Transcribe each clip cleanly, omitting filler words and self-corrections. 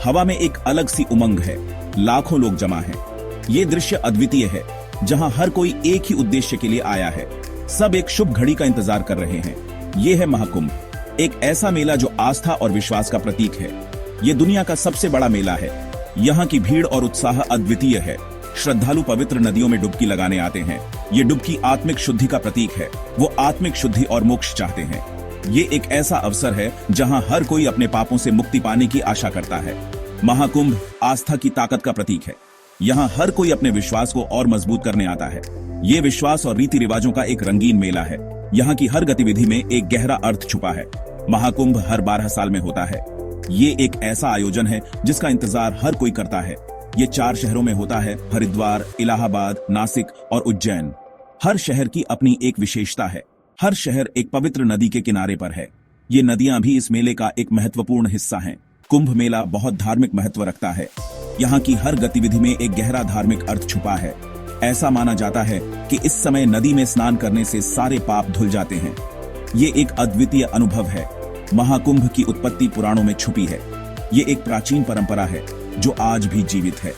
हवा में एक अलग सी उमंग है, लाखों लोग जमा हैं। ये दृश्य अद्वितीय है, जहां हर कोई एक ही उद्देश्य के लिए आया है। सब एक शुभ घड़ी का इंतजार कर रहे हैं। ये है महाकुंभ, एक ऐसा मेला जो आस्था और विश्वास का प्रतीक है। ये दुनिया का सबसे बड़ा मेला है। यहाँ की भीड़ और उत्साह अद्वितीय है। श्रद्धालु पवित्र नदियों में डुबकी लगाने आते हैं। ये डुबकी आत्मिक शुद्धि का प्रतीक है। वो आत्मिक शुद्धि और मोक्ष चाहते हैं। ये एक ऐसा अवसर है जहां हर कोई अपने पापों से मुक्ति पाने की आशा करता है। महाकुंभ आस्था की ताकत का प्रतीक है। यहाँ हर कोई अपने विश्वास को और मजबूत करने आता है। ये विश्वास और रीति रिवाजों का एक रंगीन मेला है। यहाँ की हर गतिविधि में एक गहरा अर्थ छुपा है। महाकुंभ हर 12 साल में होता है। ये एक ऐसा आयोजन है जिसका इंतजार हर कोई करता है। ये 4 शहरों में होता है, हरिद्वार, इलाहाबाद, नासिक और उज्जैन। हर शहर की अपनी एक विशेषता है। हर शहर एक पवित्र नदी के किनारे पर है। ये नदियां भी इस मेले का एक महत्वपूर्ण हिस्सा हैं। कुंभ मेला बहुत धार्मिक महत्व रखता है। यहाँ की हर गतिविधि में एक गहरा धार्मिक अर्थ छुपा है। ऐसा माना जाता है कि इस समय नदी में स्नान करने से सारे पाप धुल जाते हैं। ये एक अद्वितीय अनुभव है। महाकुंभ की उत्पत्ति पुराणों में छुपी है। ये एक प्राचीन परंपरा है जो आज भी जीवित है।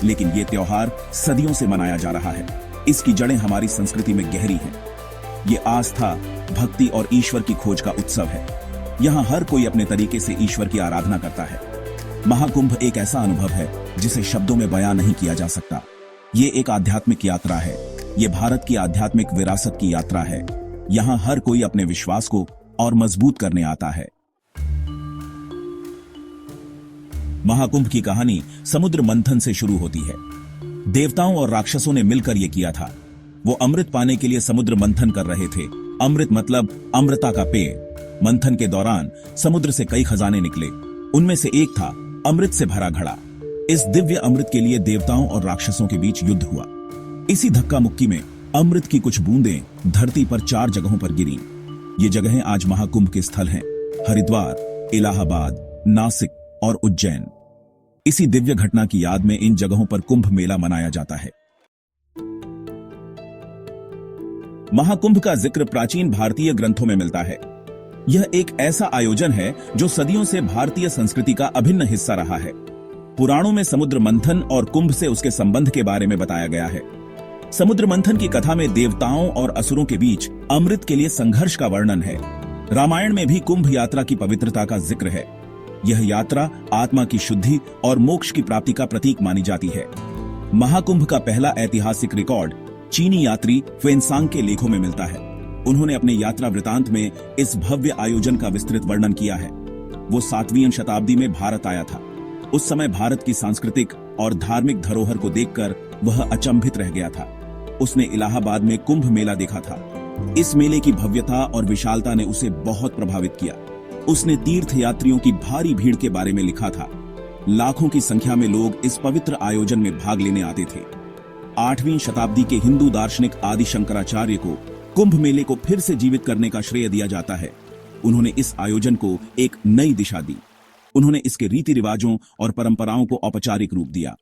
लेकिन ये त्योहार सदियों से मनाया जा रहा है। इसकी जड़ें हमारी संस्कृति में गहरी हैं। ये आस्था, भक्ति और ईश्वर की खोज का उत्सव है। यहाँ हर कोई अपने तरीके से ईश्वर की आराधना करता है। महाकुंभ एक ऐसा अनुभव है जिसे शब्दों में बयां नहीं किया जा सकता। ये एक आध्यात्मिक यात्रा है। ये भारत की आध्यात्मिक विरासत की यात्रा है। यहाँ हर कोई अपने विश्वास को और मजबूत करने आता है। महाकुंभ की कहानी समुद्र मंथन से शुरू होती है। देवताओं और राक्षसों ने मिलकर यह किया था। वो अमृत पाने के लिए समुद्र मंथन कर रहे थे। अमृत मतलब अमृता का पेय। मंथन के दौरान समुद्र से कई खजाने निकले। उनमें से एक था अमृत से भरा घड़ा। इस दिव्य अमृत के लिए देवताओं और राक्षसों के बीच युद्ध हुआ। इसी धक्का मुक्की में अमृत की कुछ बूंदें धरती पर 4 जगहों पर गिरी। ये जगहें आज महाकुंभ के स्थल हैं। हरिद्वार, इलाहाबाद, नासिक और उज्जैन। इसी दिव्य घटना की याद में इन जगहों पर कुंभ मेला मनाया जाता है। महाकुंभ का जिक्र प्राचीन भारतीय ग्रंथों में मिलता है। यह एक ऐसा आयोजन है जो सदियों से भारतीय संस्कृति का अभिन्न हिस्सा रहा है। पुराणों में समुद्र मंथन और कुंभ से उसके संबंध के बारे में बताया गया है। समुद्र मंथन की कथा में देवताओं और असुरों के बीच अमृत के लिए संघर्ष का वर्णन है। रामायण में भी कुंभ यात्रा की पवित्रता का जिक्र है। यह यात्रा आत्मा की शुद्धि और मोक्ष की प्राप्ति का प्रतीक मानी जाती है। महाकुंभ का पहला ऐतिहासिक रिकॉर्ड चीनी यात्री फेनसांग के लेखों में मिलता है। उन्होंने अपने यात्रा वृतांत में इस भव्य आयोजन का विस्तृत वर्णन किया है। वो 7वीं शताब्दी में भारत आया था। उस समय भारत की सांस्कृतिक और धार्मिक धरोहर को देखकर वह अचंभित रह गया था। उसने इलाहाबाद में कुंभ मेला देखा था। इस मेले की भव्यता और विशालता ने उसे बहुत प्रभावित किया। उसने तीर्थ यात्रियों की भारी भीड़ के बारे में लिखा था। लाखों की संख्या में लोग इस पवित्र आयोजन में भाग लेने आते थे। 8वीं शताब्दी के हिंदू दार्शनिक आदि शंकराचार्य को कुंभ मेले को फिर से जीवित करने का श्रेय दिया जाता है। उन्होंने इस आयोजन को एक नई दिशा दी। उन्होंने इसके रीति रिवाजों और परंपराओं को औपचारिक रूप दिया।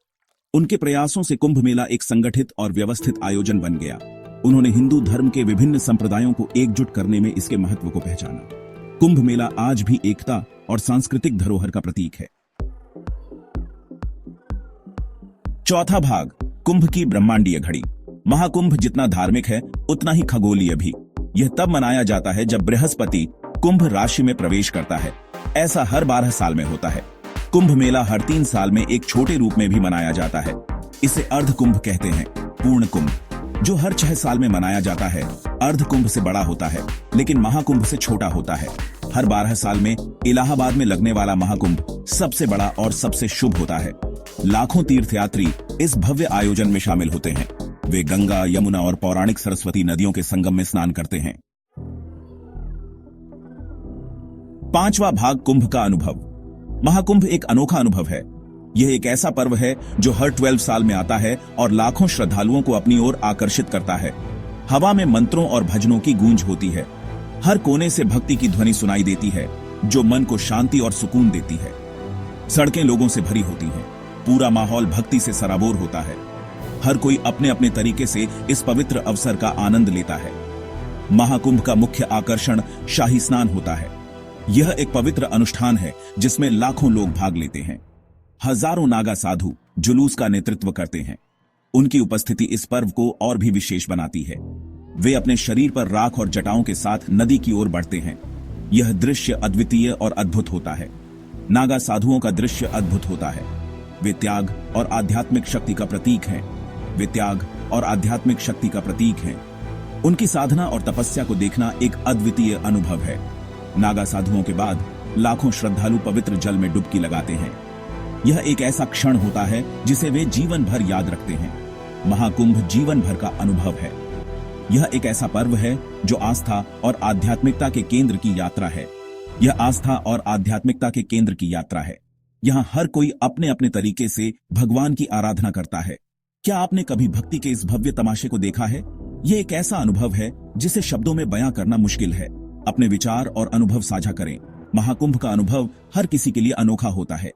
उनके प्रयासों से कुंभ मेला एक संगठित और व्यवस्थित आयोजन बन गया। उन्होंने हिंदू धर्म के विभिन्न संप्रदायों को एकजुट करने में इसके महत्व को पहचाना। कुंभ मेला आज भी एकता और सांस्कृतिक धरोहर का प्रतीक है। चौथा भाग, कुंभ की ब्रह्मांडीय घड़ी। महाकुंभ जितना धार्मिक है उतना ही खगोलीय भी। यह तब मनाया जाता है जब बृहस्पति कुंभ राशि में प्रवेश करता है। ऐसा हर 12 साल में होता है। कुंभ मेला हर 3 साल में एक छोटे रूप में भी मनाया जाता है। इसे अर्ध कुंभ कहते हैं। पूर्ण कुंभ जो हर 6 साल में मनाया जाता है, अर्ध कुंभ से बड़ा होता है लेकिन महाकुंभ से छोटा होता है। हर 12 साल में इलाहाबाद में लगने वाला महाकुंभ सबसे बड़ा और सबसे शुभ होता है। लाखों तीर्थयात्री इस भव्य आयोजन में शामिल होते हैं। वे गंगा, यमुना और पौराणिक सरस्वती नदियों के संगम में स्नान करते हैं। 5वां भाग, कुंभ का अनुभव। महाकुंभ एक अनोखा अनुभव है। यह एक ऐसा पर्व है जो हर 12 साल में आता है और लाखों श्रद्धालुओं को अपनी ओर आकर्षित करता है। हवा में मंत्रों और भजनों की गूंज होती है। हर कोने से भक्ति की ध्वनि सुनाई देती है जो मन को शांति और सुकून देती है। सड़कें लोगों से भरी होती हैं। पूरा माहौल भक्ति से सराबोर होता है। हर कोई अपने अपने तरीके से इस पवित्र अवसर का आनंद लेता है। महाकुंभ का मुख्य आकर्षण शाही स्नान होता है। यह एक पवित्र अनुष्ठान है जिसमें लाखों लोग भाग लेते हैं। हजारों नागा साधु जुलूस का नेतृत्व करते हैं। उनकी उपस्थिति इस पर्व को और भी विशेष बनाती है। वे अपने शरीर पर राख और जटाओं के साथ नदी की ओर बढ़ते हैं। यह दृश्य अद्वितीय और अद्भुत होता है। नागा साधुओं का दृश्य अद्भुत होता है। वे त्याग और आध्यात्मिक शक्ति का प्रतीक हैं। वे त्याग और आध्यात्मिक शक्ति का प्रतीक हैं। उनकी साधना और तपस्या को देखना एक अद्वितीय अनुभव है। नागा साधुओं के बाद लाखों श्रद्धालु पवित्र जल में डुबकी लगाते हैं। यह एक ऐसा क्षण होता है जिसे वे जीवन भर याद रखते हैं। महाकुंभ जीवन भर का अनुभव है। यह एक ऐसा पर्व है जो आस्था और आध्यात्मिकता के केंद्र की यात्रा है। यह आस्था और आध्यात्मिकता के केंद्र की यात्रा है। यहाँ हर कोई अपने अपने तरीके से भगवान की आराधना करता है। क्या आपने कभी भक्ति के इस भव्य तमाशे को देखा है? यह एक ऐसा अनुभव है जिसे शब्दों में बयां करना मुश्किल है। अपने विचार और अनुभव साझा करें। महाकुंभ का अनुभव हर किसी के लिए अनोखा होता है।